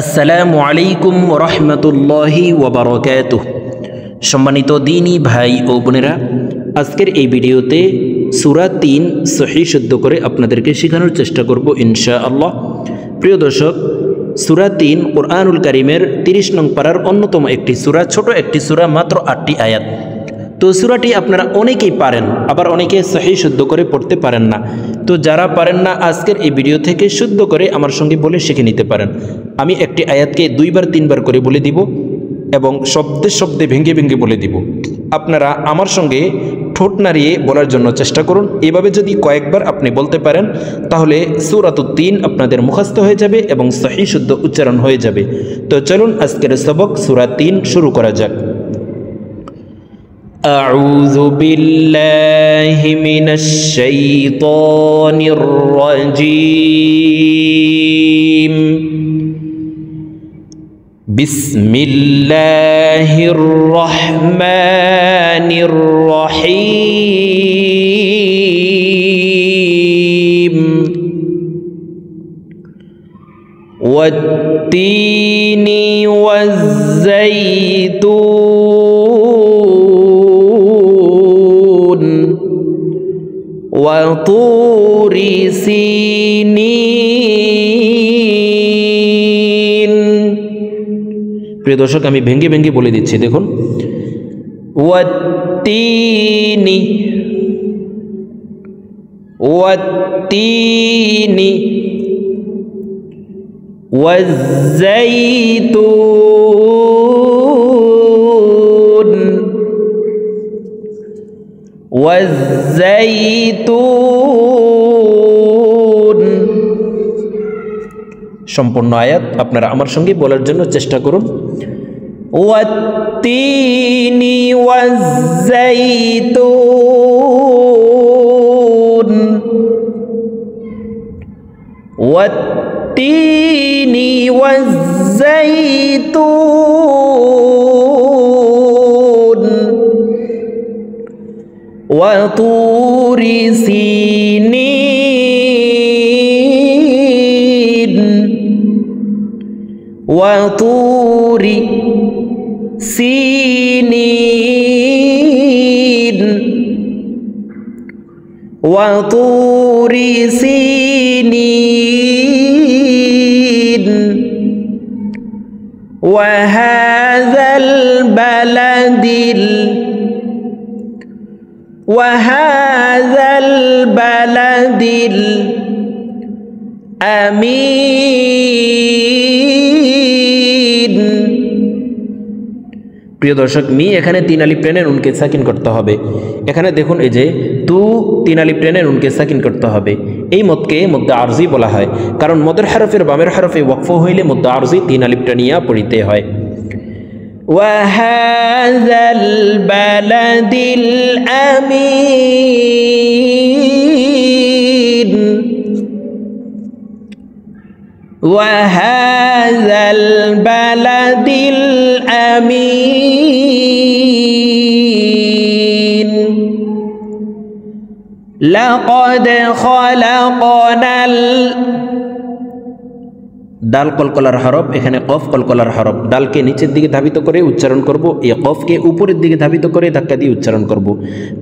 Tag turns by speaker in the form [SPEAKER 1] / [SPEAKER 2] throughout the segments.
[SPEAKER 1] আসসালামু আলাইকুম রহমতুল্লাহি ওয়াবারাকাতুহ। সম্মানিত দিনী ভাই ও বোনেরা, আজকের এই ভিডিওতে সূরা ৩ সহিহ শুদ্ধ করে আপনাদেরকে শেখানোর চেষ্টা করব ইনশাআল্লাহ। প্রিয় দর্শক, সূরা ৩ কুরআনুল কারীমের ৩০ নং পারার অন্যতম একটি সূরা, ছোট একটি সূরা, মাত্র ৮টি আয়াত। তো সূরাটি আপনারা অনেকেই পারেন, আবার অনেকে সহিহ শুদ্ধ করে পড়তে পারেন না। তো যারা পারেন না, আজকের এই ভিডিও থেকে শুদ্ধ করে আমার সঙ্গে বলে শিখে নিতে পারেন। আমি একটি আয়াতকে ২বার ৩বার করে বলে দিব এবং শব্দে শব্দে ভেঙে ভেঙে বলে দিব। আপনারা আমার সঙ্গে ঠোঁট নাড়িয়ে বলার জন্য চেষ্টা করুন। এভাবে যদি কয়েকবার আপনি বলতে পারেন, তাহলে সূরাতুত ৩ আপনাদের মুখস্থ হয়ে যাবে এবং সহিহ শুদ্ধ উচ্চারণ হয়ে যাবে। তো চলুন আজকের সবক সূরা ৩ শুরু করা যাক। أعوذ بالله من الشيطان الرجيم بسم الله الرحمن الرحيم والتين والزيتون وطور سينين। প্রিয় দর্শক, আমি ভেঙে ভেঙে বলে দিচ্ছি, দেখুন। ওয়াত্তিনি ওয়াত্তিনি ওয়াজ্জাইতুন ওয়াজ্জাইতুন। সম্পূর্ণ আয়াত আপনারা আমার সঙ্গে বলার জন্য চেষ্টা করুন। ওয়াত্তিনি ওয়াজ্জাইতুন ওয়াত্তিনি ওয়াজ্জাইতুন ওয়াতুরি সিনিন ওয়াতুরি سينين وطور سينين وهذا البلد الأمين। প্রিয় দর্শক, মি এখানে ৩ আলিফ টেনে নুনকে সাকিন করতে হবে। এখানে দেখুন, এই যে তু ৩ আলিফ টেনে নুনকে সাকিন করতে হবে। এই মদকে মদ্দে আরজি বলা হয়, কারণ মদের হরফের বামের হরফে ওয়াকফ হইলে মদ্দে আরজি ৩ আলিফ টানিয়া পড়িতে হয়। ওয়াহাযাল বালাদিল আমিন ওয়াহাযাল বালাদিল আমিন লাকাদ খালাকনাল। ডাল কলকলার হরফ, এখানে কফ কলকলার হরফ। ডালকে নিচের দিকে ধাবিত করে উচ্চারণ করব, এই কফকে উপরের দিকে ধাবিত করে ধাক্কা দিয়ে উচ্চারণ করব।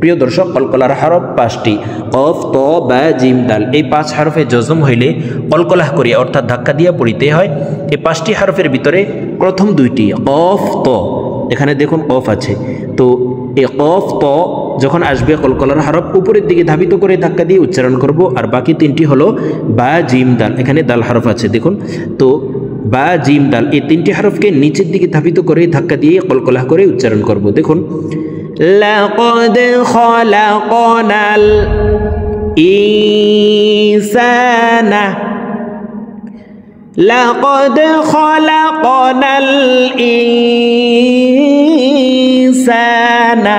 [SPEAKER 1] প্রিয় দর্শক, কলকলার হরফ ৫টি, কফ, ত, বা, জিম, দাল। এই ৫ হরফে জজম হইলে কলকলাহ করিয়া অর্থাৎ ধাক্কা দিয়া পড়িতে হয়। এই ৫টি হরফের ভিতরে প্রথম ২টি কফ, ত, এখানে দেখুন কফ আছে, তো এই কফ, ত যখন আসবে কলকলার হরফ উপরের দিকে ধাবিত করে ধাক্কা দিয়ে উচ্চারণ করব। আর বাকি ৩টি হলো বা, জিম, দাল। এখানে দাল হরফ আছে, দেখুন। তো বা, জিম, দাল এই ৩টি হরফকে নিচের দিকে ধাবিত করে ধাক্কা দিয়ে কলকলাহ করে উচ্চারণ করব। দেখুন, লাকাদ খালাকনাল ইনসানা লাকাদ খালাকনাল ইনসানা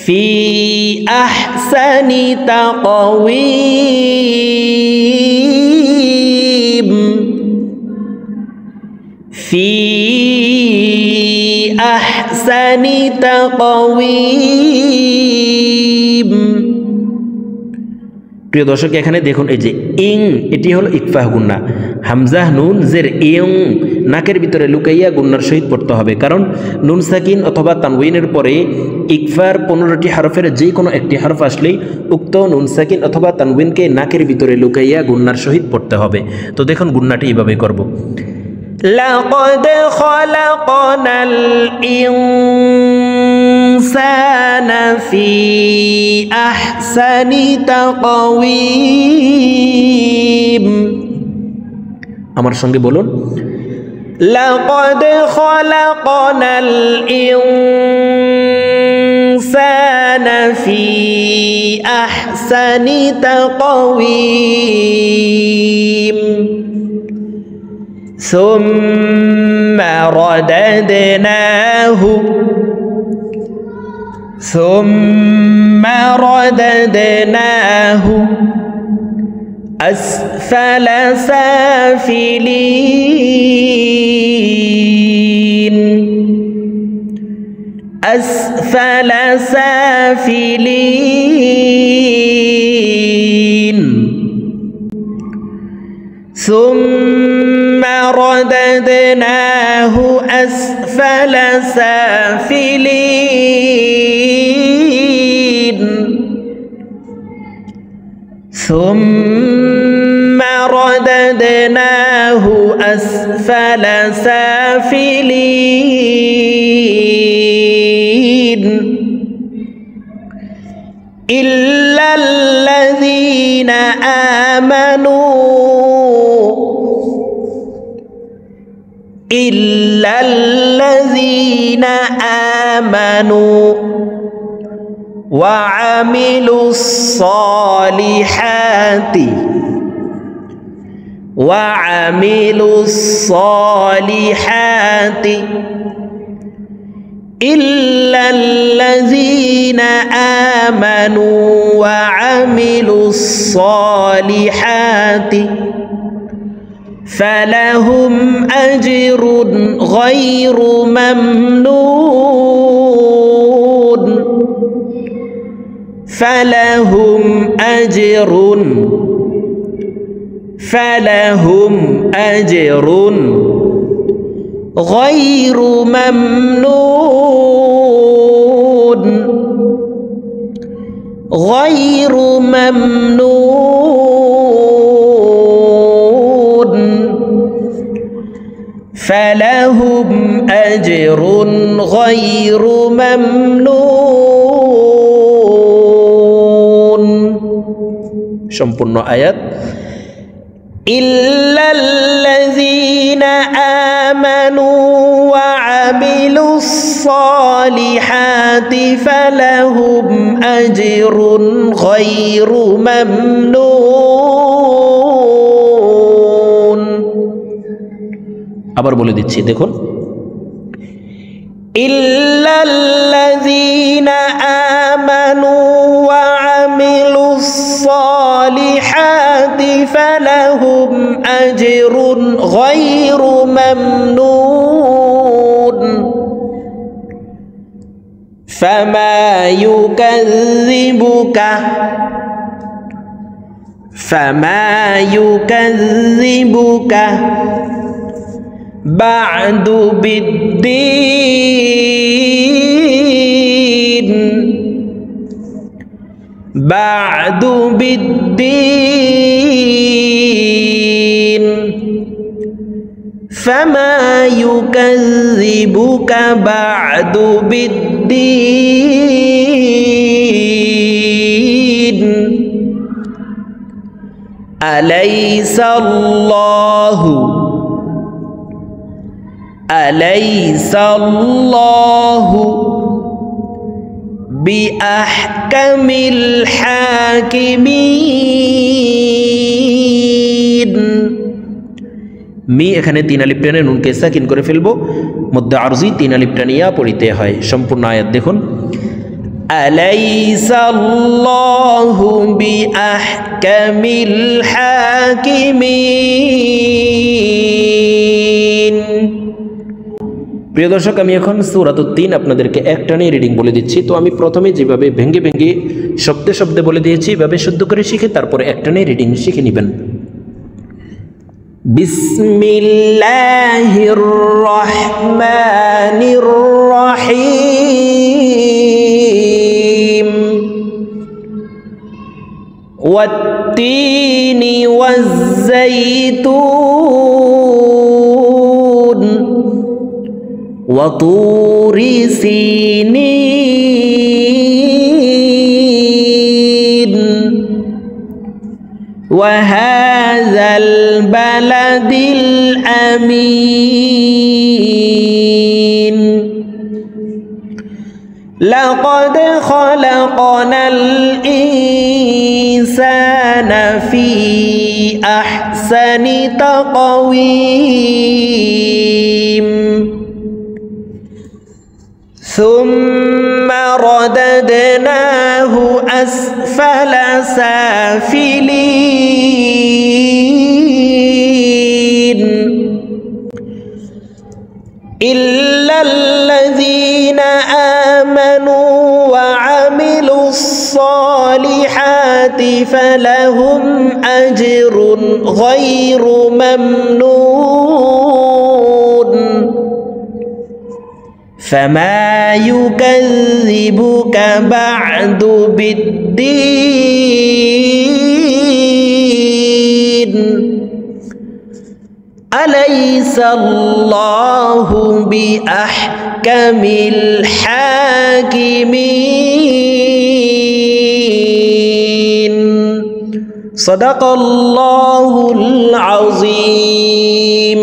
[SPEAKER 1] ফি আহসানি তাকওয়িম ফি আহসানি তাকওয়িম প্রিয় দর্শক এখানে দেখুন এই যে ইং এটি হলো ইকফা গুন্না, হামজা নুন জের ইং নাকের ভিতরে লুকাইয়া গুন্নার সহিত পড়তে হবে, কারণ নুন সাকিন অথবা তানউইনের পরে ইকফার 15টি হরফের যে কোনো একটি হরফ আসলেই উক্ত নুন সাকিন অথবা তানউইনকে নাকের ভিতরে লুকাইয়া গুন্নার সহিত পড়তে হবে। তো দেখুন গুন্নাটি এইভাবে করব। লাকাদ খালাকনাল ইনসানা ফি আহসানি তাকওয়িম। আমার সঙ্গে বলুন, লাকাদ খালাকনাল ইনসানা ফি আহসানি তাকওয়িম সুম্মা রাদাদনাহু আসফালা সাফিলিন ثم رددناه أسفل سافلين ثم رددناه أسفل سافلين إلا الذين آمنوا وعملوا الصالحات إلا الذين آمنوا وعملوا الصالحات فلهم أجر غير ممنون فلهم أجر غير ممنون فلهم أجر غير ممنون সম্পূর্ণ আয়াত إلا الذين آمنوا وعملوا الصالحات فلهم أجر غير ممنون আবার বলে দিচ্ছি দেখুন إلا الذين آمنوا وعملوا الصالحات فلهم أجر غير ممنون فما يكذبك بعد بالدين فما يكذبك بعد بالدين أليس الله بأحكم الحاكمين মি এখানে 3 আলিফ টেনে নুনকে সাকিন করে ফেলবো, মধ্যে আরজি 3 আলিফ টানিয়া পড়িতে হয়। সম্পূর্ণ আয়াত দেখুন আলাইসাল্লাহু বিআহকামিল হাকিমিন। প্রিয় দর্শক, আমি এখন সূরাতুত তিন আপনাদেরকে একটানে রিডিং বলে দিচ্ছি। তো আমি প্রথমে যেভাবে ভেঙ্গে ভেঙ্গে শব্দে শব্দে বলে দিয়েছি, এভাবে শুদ্ধ করে শিখে তারপরে একটানে রিডিং শিখে নেবেন। বিসমিল্লাহির রহমানির রহিম। ওয়াত-তিনি ওয়াজ-যাইতুন وطور سينين وهذا البلد الأمين لقد خلقنا الإنسان في أحسن تقويم ثم رددناه أسفل سافلين إلا الذين آمنوا وعملوا الصالحات فلهم أجر غير ممنون فما يكذبك بعد بالدين أليس الله بأحكم الحاكمين صدق الله العظيم।